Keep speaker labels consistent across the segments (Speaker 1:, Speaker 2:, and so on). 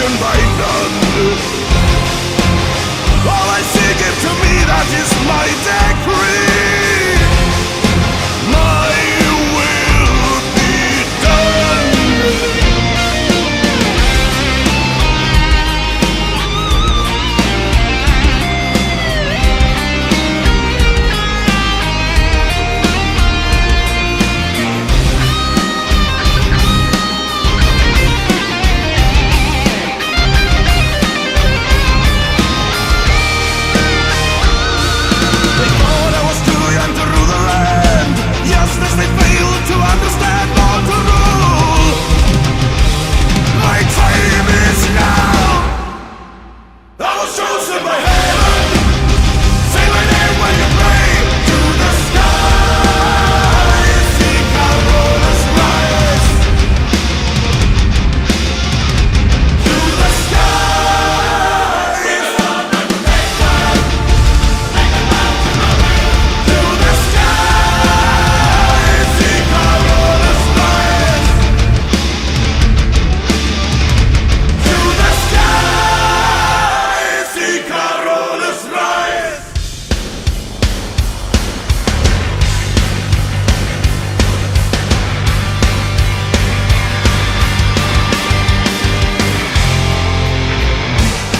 Speaker 1: questioned by none. All I say, give to me, that is my decree. My will be done. They thought I was too young to rule the land, just as they failed to understand or to rule. My time is now. I was chosen by heaven. Say my name when you pray to the sky. See Carolus rise to the sky. To the sky. See Carolus rise to the sky. See Carolus rise.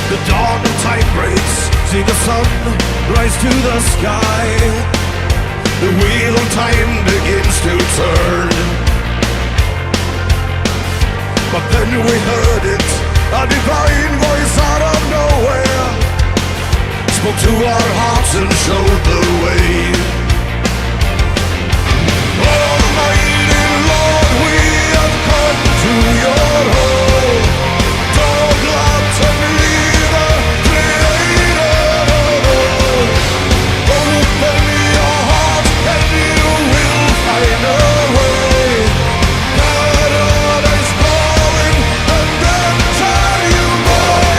Speaker 1: The dawn and time breaks, see the sun rise to the sky. The wheel of time begins to turn. But then we heard it, a divine voice out of nowhere, spoke to our hearts and showed the way. Almighty Lord, we have come to your home. Dog, lot, and leader, creator of all. Open your heart and you will find a way. Paradise calling and enter you by.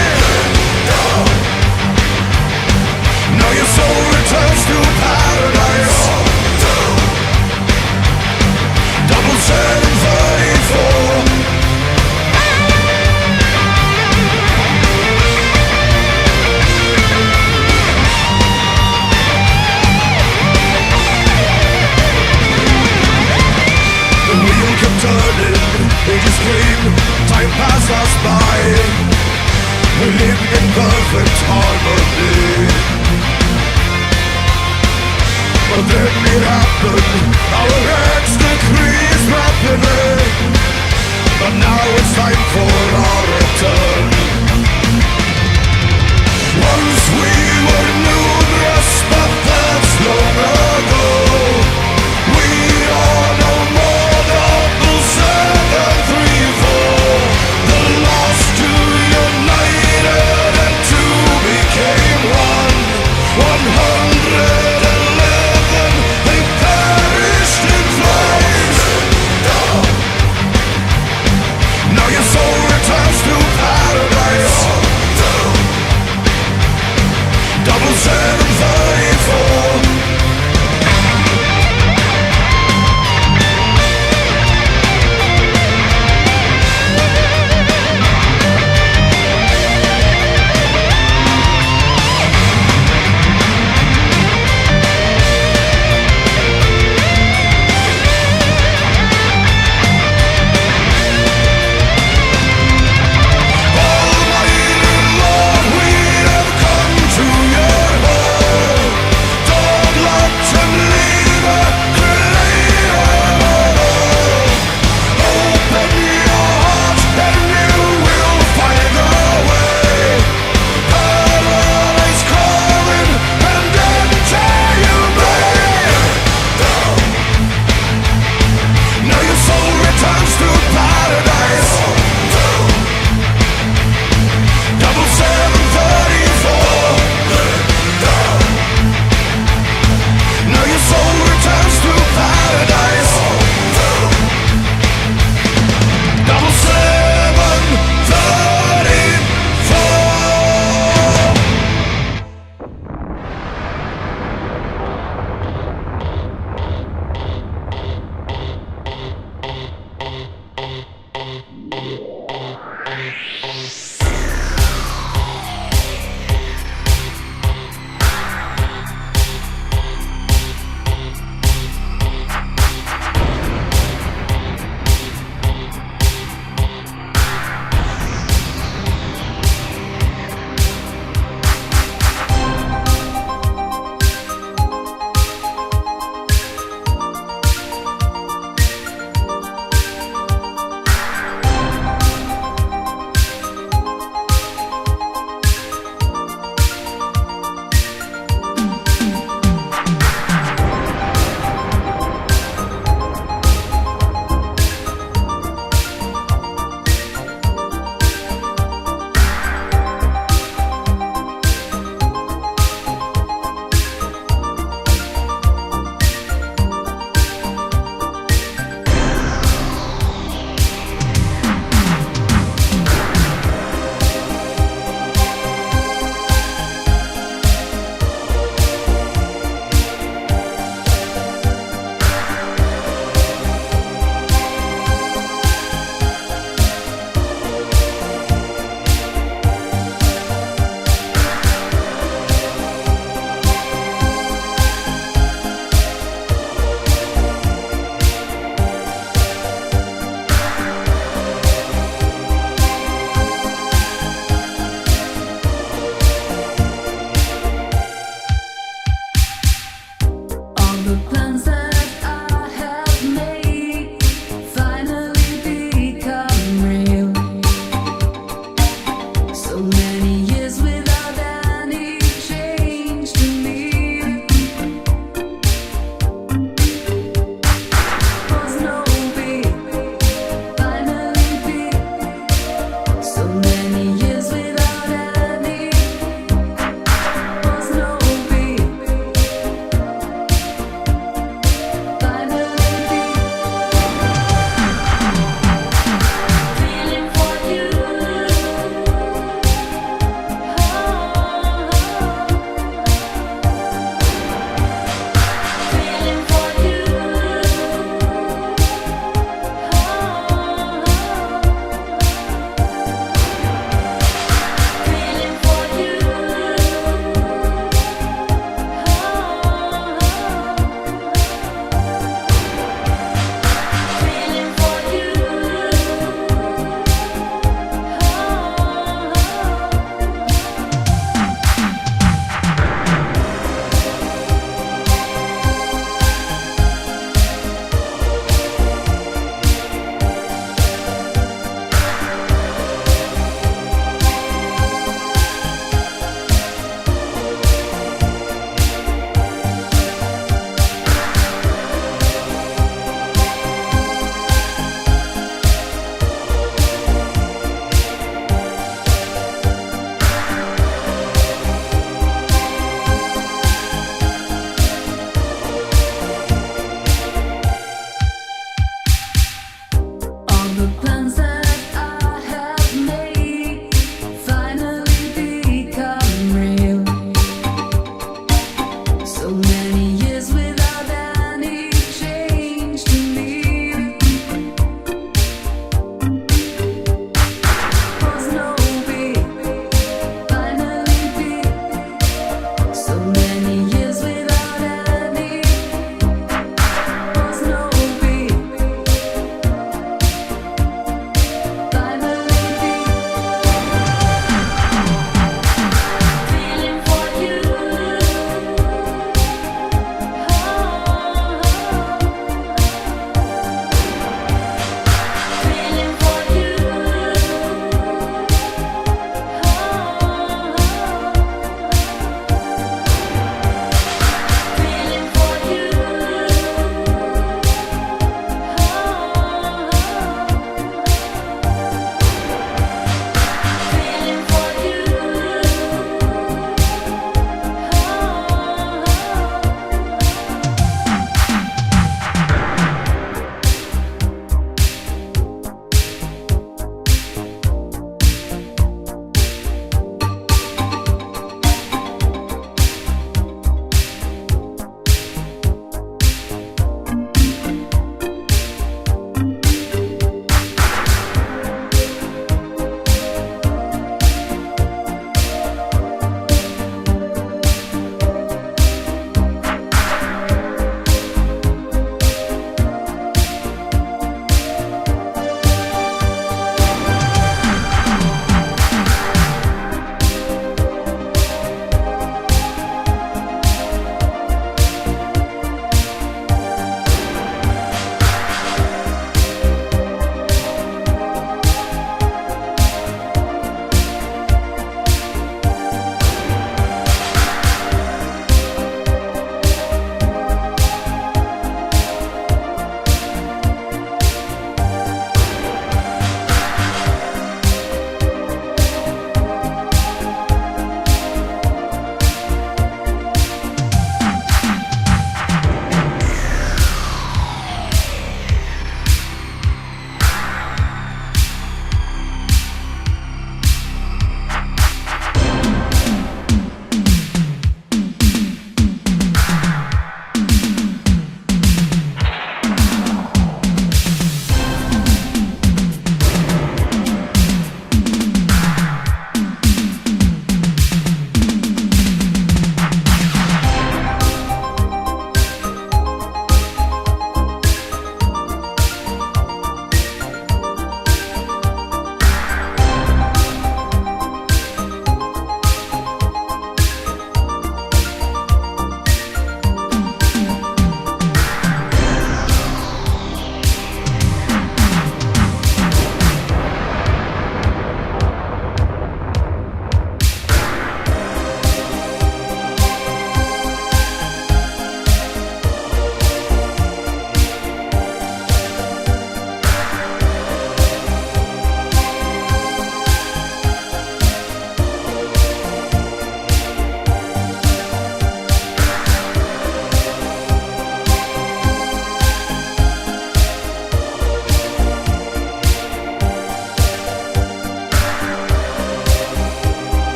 Speaker 1: Now your soul returns to paradise. Double 734. The wheel kept turning, ages came, time passed us by. We lived in perfect harmony. But then it happened, our heads decreased rapidly. But now it's time for our return. Once we were numerous, but that's long ago. We are no more double 734. The lost united and two became one. 111, they perished in flames. Now your soul returns to paradise. Double 734.
Speaker 2: Yes.